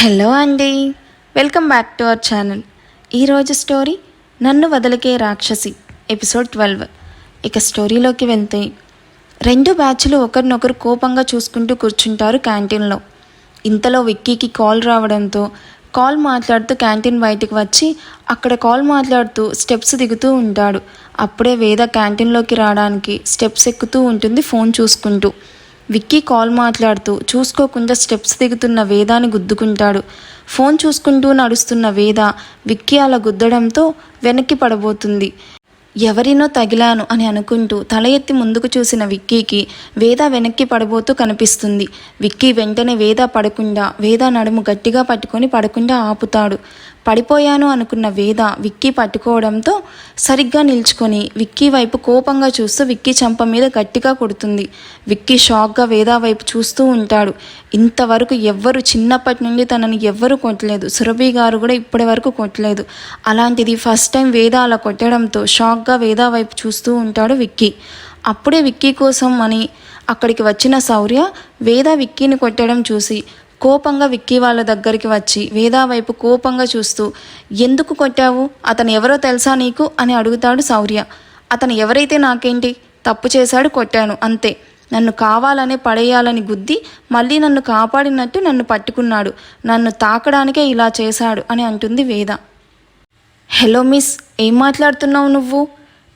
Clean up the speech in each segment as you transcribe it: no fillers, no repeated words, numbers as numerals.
Hello అండి, welcome back to our channel. ఈరోజు story నన్ను వదిలికే రాక్షసి ఎపిసోడ్ 12. ఇక స్టోరీలోకి వెళ్తే, రెండు బ్యాచ్లు ఒకరినొకరు కోపంగా చూసుకుంటూ కూర్చుంటారు క్యాంటీన్లో. ఇంతలో విక్కీకి కాల్ రావడంతో కాల్ మాట్లాడుతూ క్యాంటీన్ బయటికి వచ్చి అక్కడ కాల్ మాట్లాడుతూ స్టెప్స్ దిగుతూ ఉంటాడు. అప్పుడే వేద క్యాంటీన్లోకి రావడానికి స్టెప్స్ ఎక్కుతూ ఉంటుంది ఫోన్ చూసుకుంటూ. విక్కీ కాల్ మాట్లాడుతూ చూసుకోకుండా స్టెప్స్ దిగుతున్న వేదాని గుద్దుకుంటాడు. ఫోన్ చూసుకుంటూ నడుస్తున్న వేద విక్కీ అలా గుద్దడంతో వెనక్కి పడబోతుంది. ఎవరినో తగిలాను అని అనుకుంటూ తల ఎత్తి ముందుకు చూసిన విక్కీకి వేద వెనక్కి పడబోతూ కనిపిస్తుంది. విక్కీ వెంటనే వేద పడకుండా వేద నడుము గట్టిగా పట్టుకొని పడకుండా ఆపుతాడు. పడిపోయాను అనుకున్న వేద విక్కీ పట్టుకోవడంతో సరిగ్గా నిల్చుకొని విక్కీ వైపు కోపంగా చూస్తూ విక్కీ చెంప మీద గట్టిగా కొడుతుంది. విక్కీ షాక్గా వేద వైపు చూస్తూ ఉంటాడు. ఇంతవరకు ఎవ్వరు చిన్నప్పటి నుండి తనని ఎవ్వరూ కొట్టలేదు. సురభి గారు కూడా ఇప్పటి వరకు కొట్టలేదు. అలాంటిది ఫస్ట్ టైం వేద అలా కొట్టడంతో షాక్గా వేద వైపు చూస్తూ ఉంటాడు విక్కీ. అప్పుడే విక్కీ కోసం అని అక్కడికి వచ్చిన శౌర్య వేద విక్కీని కొట్టడం చూసి కోపంగా విక్కీ వాళ్ళ దగ్గరికి వచ్చి వేదా వైపు కోపంగా చూస్తూ, ఎందుకు కొట్టావు, అతను ఎవరో తెలుసా నీకు అని అడుగుతాడు శౌర్య. అతను ఎవరైతే నాకేంటి, తప్పు చేశాడు, కొట్టాను అంతే. నన్ను కావాలనే పడేయాలని గుద్ది మళ్ళీ నన్ను కాపాడినట్టు నన్ను పట్టుకున్నాడు. నన్ను తాకడానికే ఇలా చేశాడు అని అంటుంది వేద. హలో మిస్, ఏం మాట్లాడుతున్నావు నువ్వు?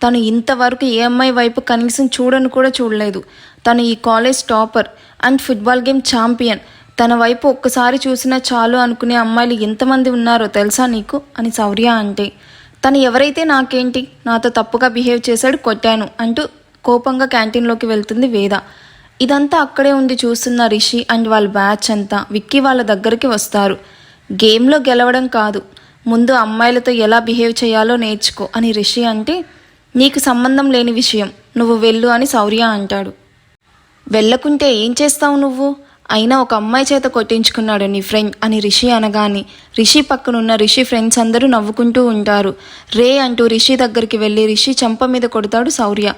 తను ఇంతవరకు ఏ అమ్మాయి వైపు కనీసం చూడను కూడా చూడలేదు. తను ఈ college topper and football game champion. తన వైపు ఒక్కసారి చూసినా చాలు అనుకునే అమ్మాయిలు ఎంతమంది ఉన్నారో తెలుసా నీకు అని శౌర్య అంటే, తను ఎవరైతే నాకేంటి, నాతో తప్పుగా బిహేవ్ చేశాడు, కొట్టాను అంటూ కోపంగా క్యాంటీన్లోకి వెళ్తుంది వేద. ఇదంతా అక్కడే ఉండి చూస్తున్న రిషి అండ్ వాళ్ళ బ్యాచ్ అంతా విక్కీ వాళ్ళ దగ్గరికి వస్తారు. గేమ్లో గెలవడం కాదు, ముందు అమ్మాయిలతో ఎలా బిహేవ్ చేయాలో నేర్చుకో అని రిషి అంటే, నీకు సంబంధం లేని విషయం, నువ్వు వెళ్ళు అని శౌర్య అంటాడు. వెళ్ళకుంటే ఏం చేస్తావు నువ్వు, అయినా ఒక అమ్మాయి చేత కొట్టించుకున్నాడు నీ ఫ్రెండ్ అని రిషి అనగానే రిషి పక్కనున్న రిషి ఫ్రెండ్స్ అందరూ నవ్వుకుంటూ ఉంటారు. రే అంటూ రిషి దగ్గరికి వెళ్ళి రిషి చెంప మీద కొడతాడు శౌర్య.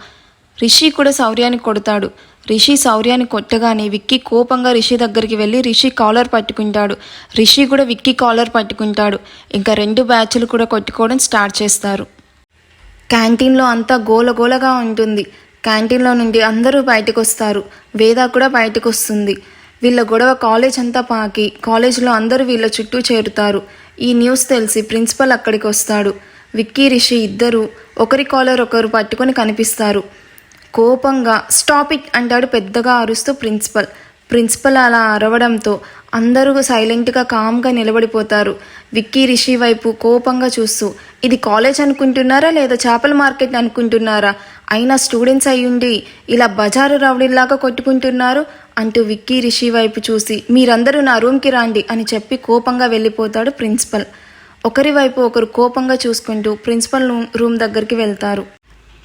రిషి కూడా శౌర్యాన్ని కొడతాడు. రిషి శౌర్యాన్ని కొట్టగానే విక్కీ కోపంగా రిషి దగ్గరికి వెళ్ళి రిషి కాలర్ పట్టుకుంటాడు. రిషి కూడా విక్కీ కాలర్ పట్టుకుంటాడు. ఇంకా రెండు బ్యాచ్లు కూడా కొట్టుకోవడం స్టార్ట్ చేస్తారు. క్యాంటీన్లో అంతా గోలగోలగా ఉంటుంది. క్యాంటీన్లో నుండి అందరూ బయటకు వస్తారు. వేద కూడా బయటకు వస్తుంది. వీళ్ళ గొడవ కాలేజ్ అంతా పాకి కాలేజ్లో అందరూ వీళ్ళ చుట్టూ చేరుతారు. ఈ న్యూస్ తెలిసి ప్రిన్సిపల్ అక్కడికి వస్తాడు. విక్కీ రిషి ఇద్దరు ఒకరి కాలర్ ఒకరు పట్టుకొని కనిపిస్తారు. కోపంగా స్టాప్ ఇట్ అంటాడు పెద్దగా అరుస్తూ ప్రిన్సిపల్. ప్రిన్సిపల్ అలా అరవడంతో అందరూ సైలెంట్గా కామ్గా నిలబడిపోతారు. విక్కీ రిషి వైపు కోపంగా చూస్తూ, ఇది కాలేజ్ అనుకుంటున్నారా లేదా చేపల మార్కెట్ అనుకుంటున్నారా, అయినా స్టూడెంట్స్ అయ్యుండి ఇలా బజారు రౌడీలాగా కొట్టుకుంటున్నారు అంటూ విక్కీ రిషి వైపు చూసి, మీరందరూ నా రూమ్కి రండి అని చెప్పి కోపంగా వెళ్ళిపోతాడు ప్రిన్సిపల్. ఒకరి వైపు ఒకరు కోపంగా చూసుకుంటూ ప్రిన్సిపల్ రూమ్ దగ్గరికి వెళ్తారు.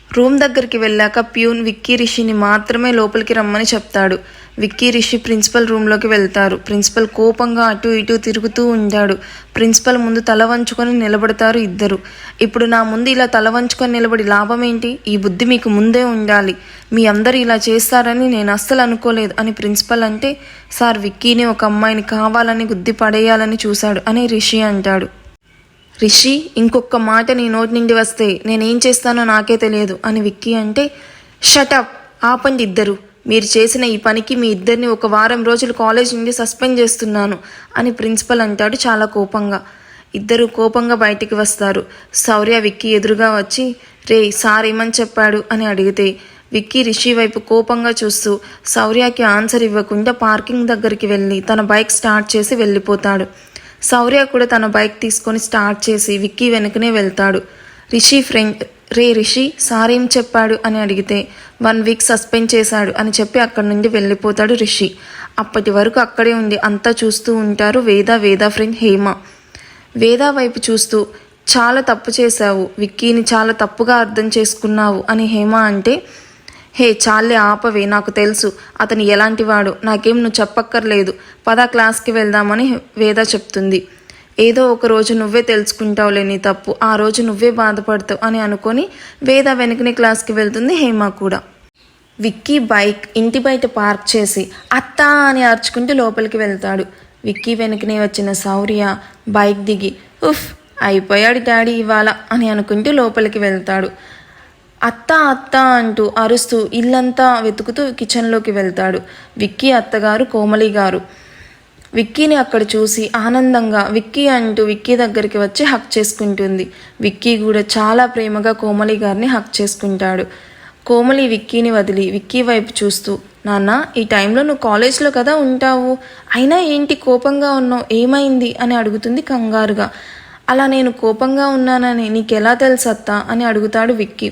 రూమ్ దగ్గరికి వెళ్ళాక ప్యూన్ విక్కీ రిషిని మాత్రమే లోపలికి రమ్మని చెప్తాడు. విక్కీ రిషి ప్రిన్సిపల్ రూమ్లోకి వెళ్తారు. ప్రిన్సిపల్ కోపంగా అటు ఇటు తిరుగుతూ ఉంటాడు. ప్రిన్సిపల్ ముందు తల వంచుకొని నిలబడతారు ఇద్దరు. ఇప్పుడు నా ముందు ఇలా తల వంచుకొని నిలబడి లాభం ఏంటి, ఈ బుద్ధి మీకు ముందే ఉండాలి, మీ అందరు ఇలా చేస్తారని నేను అస్సలు అనుకోలేదు అని ప్రిన్సిపల్ అంటే, సార్ విక్కీని ఒక అమ్మాయిని కావాలని గుద్ది పడేయాలని చూశాడు అని రిషి అంటాడు. రిషి, ఇంకొక మాట నీ నోటి నుండి వస్తే నేనేం చేస్తానో నాకే తెలియదు అని విక్కీ అంటే, షటప్, ఆపండి ఇద్దరు, మీరు చేసిన ఈ పనికి మీ ఇద్దరిని 1 వారం రోజులు కాలేజ్ నుండి సస్పెండ్ చేస్తున్నాను అని ప్రిన్సిపల్ అంటాడు చాలా కోపంగా. ఇద్దరు కోపంగా బయటికి వస్తారు. శౌర్య విక్కీ ఎదురుగా వచ్చి, రే సార్ ఏమని చెప్పాడు అని అడిగితే విక్కీ రిషి వైపు కోపంగా చూస్తూ శౌర్యకి ఆన్సర్ ఇవ్వకుండా పార్కింగ్ దగ్గరికి వెళ్ళి తన బైక్ స్టార్ట్ చేసి వెళ్ళిపోతాడు. శౌర్య కూడా తన బైక్ తీసుకొని స్టార్ట్ చేసి విక్కీ వెనుకనే వెళ్తాడు. రిషి ఫ్రెండ్, రే రిషి సార్ ఏం చెప్పాడు అని అడిగితే 1 వీక్ సస్పెండ్ చేశాడు అని చెప్పి అక్కడి నుండి వెళ్ళిపోతాడు రిషి. అప్పటి వరకు అక్కడే ఉండి అంతా చూస్తూ ఉంటారు వేద ఫ్రెండ్ హేమ. వేద వైపు చూస్తూ, చాలా తప్పు చేశావు, విక్కీని చాలా తప్పుగా అర్థం చేసుకున్నావు అని హేమ అంటే, హే చాలే ఆపవే, నాకు తెలుసు అతను ఎలాంటివాడు, నాకేం నువ్వు చెప్పక్కర్లేదు, పద క్లాస్కి వెళ్దామని వేద చెప్తుంది. ఏదో ఒక రోజు నువ్వే తెలుసుకుంటావులే నీ తప్పు, ఆ రోజు నువ్వే బాధపడతావు అని అనుకొని వేద వెనుకనే క్లాస్కి వెళ్తుంది హేమ కూడా. విక్కీ బైక్ ఇంటి బయట పార్క్ చేసి అత్తా అని అరుచుకుంటూ లోపలికి వెళ్తాడు. విక్కీ వెనుకనే వచ్చిన శౌర్య బైక్ దిగి ఉఫ్ అయిపోయాడు డాడీ ఇవాళ అని అనుకుంటూ లోపలికి వెళ్తాడు. అత్త అత్త అంటూ అరుస్తూ ఇల్లంతా వెతుకుతూ కిచెన్లోకి వెళ్తాడు. విక్కీ అత్తగారు కోమలి గారు విక్కీని అక్కడ చూసి ఆనందంగా విక్కీ అంటూ విక్కీ దగ్గరికి వచ్చి హక్ చేసుకుంటుంది. విక్కీ కూడా చాలా ప్రేమగా కోమలి గారిని హక్ చేసుకుంటాడు. కోమలి విక్కీని వదిలి విక్కీ వైపు చూస్తూ, నాన్న ఈ టైంలో నువ్వు కాలేజ్లో కదా ఉంటావు, అయినా ఏంటి కోపంగా ఉన్నావు, ఏమైంది అని అడుగుతుంది కంగారుగా. అలా నేను కోపంగా ఉన్నానని నీకెలా తెలుసు అత్తా అని అడుగుతాడు విక్కీ.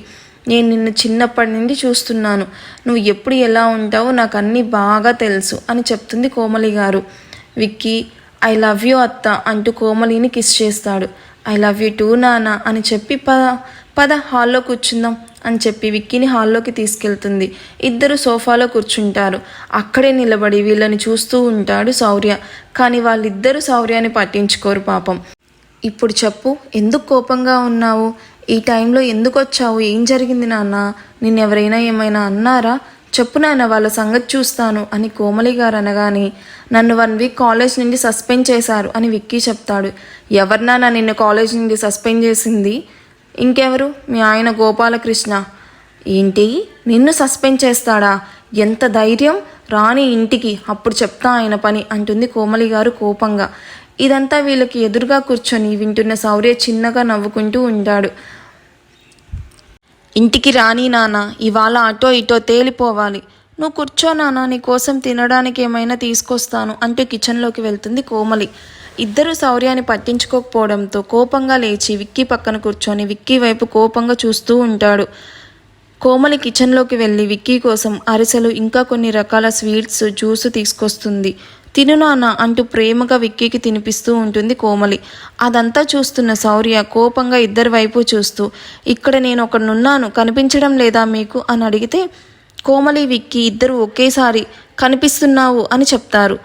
నేను నిన్ను చిన్నప్పటి నుండి చూస్తున్నాను, నువ్వు ఎప్పుడు ఎలా ఉంటావో నాకు అన్నీ బాగా తెలుసు అని చెప్తుంది కోమలి గారు. విక్కీ ఐ లవ్ యూ అత్త అంటూ కోమలిని కిస్ చేస్తాడు. ఐ లవ్ యూ టూ నాన్న అని చెప్పి పద హాల్లో కూర్చుందాం అని చెప్పి విక్కీని హాల్లోకి తీసుకెళ్తుంది. ఇద్దరు సోఫాలో కూర్చుంటారు. అక్కడే నిలబడి వీళ్ళని చూస్తూ ఉంటాడు శౌర్య. కానీ వాళ్ళిద్దరూ శౌర్యాన్ని పట్టించుకోరు పాపం. ఇప్పుడు చెప్పు, ఎందుకు కోపంగా ఉన్నావు, ఈ టైంలో ఎందుకు వచ్చావు, ఏం జరిగింది నాన్న, నిన్నెవరైనా ఏమైనా అన్నారా, చెప్పు నాన్న, వాళ్ళ సంగతి చూస్తాను అని కోమలి గారు అనగానే, నన్ను 1 వీక్ కాలేజ్ నుండి సస్పెండ్ చేశారు అని విక్కీ చెప్తాడు. ఎవరు నాన్న నిన్ను కాలేజ్ నుండి సస్పెండ్ చేసింది? ఇంకెవరు, మీ ఆయన గోపాలకృష్ణ. ఏంటి, నిన్ను సస్పెండ్ చేస్తాడా, ఎంత ధైర్యం, రాని ఇంటికి, అప్పుడు చెప్తా ఆయన పని అంటుంది కోమలి గారు కోపంగా. ఇదంతా వీళ్ళకి ఎదురుగా కూర్చొని వింటున్న శౌర్య చిన్నగా నవ్వుకుంటూ ఉంటాడు. ఇంటికి రాని నాన్న, ఇవాళ అటో ఇటో తేలిపోవాలి, నువ్వు కూర్చో నాన్న, నీ కోసం తినడానికి ఏమైనా తీసుకొస్తాను అంటూ కిచెన్లోకి వెళ్తుంది కోమలి. ఇద్దరు శౌర్యాన్ని పట్టించుకోకపోవడంతో కోపంగా లేచి విక్కీ పక్కన కూర్చొని విక్కీ వైపు కోపంగా చూస్తూ ఉంటాడు. కోమలి కిచెన్లోకి వెళ్ళి విక్కీ కోసం అరిసెలు ఇంకా కొన్ని రకాల స్వీట్స్ జ్యూస్ తీసుకొస్తుంది. తిను నాన్న అంటూ ప్రేమగా విక్కీకి తినిపిస్తూ ఉంటుంది కోమలి. అదంతా చూస్తున్న శౌర్య కోపంగా ఇద్దరి వైపు చూస్తూ, ఇక్కడ నేను ఒకడున్నాను కనిపించడం లేదా మీకు అని అడిగితే, కోమలి విక్కీ ఇద్దరు ఒకేసారి కనిపిస్తున్నావు అని చెప్తారు.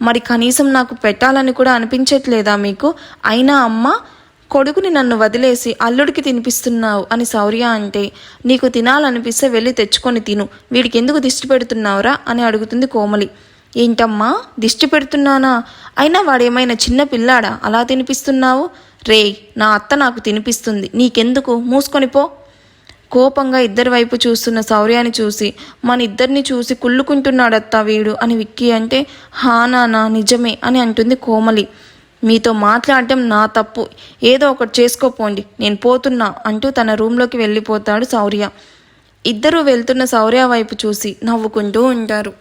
మరి కనీసం నాకు పెట్టాలని కూడా అనిపించట్లేదా మీకు, అయినా అమ్మ కొడుకుని నన్ను వదిలేసి అల్లుడికి తినిపిస్తున్నావు అని శౌర్య అంటే, నీకు తినాలనిపిస్తే వెళ్ళి తెచ్చుకొని తిను, వీడికి ఎందుకు దిష్టి పెడుతున్నావురా అని అడుగుతుంది కోమలి. ఏంటమ్మా దిష్టి పెడుతున్నానా, అయినా వాడేమైనా చిన్న పిల్లాడా అలా తినిపిస్తున్నావు, రే నా అత్త నాకు తినిపిస్తుంది, నీకెందుకు, మూసుకొని పో. కోపంగా ఇద్దరి వైపు చూస్తున్న శౌర్యాన్ని చూసి, మన ఇద్దరిని చూసి కుళ్ళుకుంటున్నాడత్తా వీడు అని విక్కీ అంటే, హా నానా నిజమే అని అంటుంది కోమలి. మీతో మాట్లాడటం నా తప్పు, ఏదో ఒకటి చేసుకోపోండి, నేను పోతున్నా అంటూ తన రూమ్లోకి వెళ్ళిపోతాడు శౌర్య. ఇద్దరూ వెళ్తున్న శౌర్య వైపు చూసి నవ్వుకుంటూ ఉంటారు.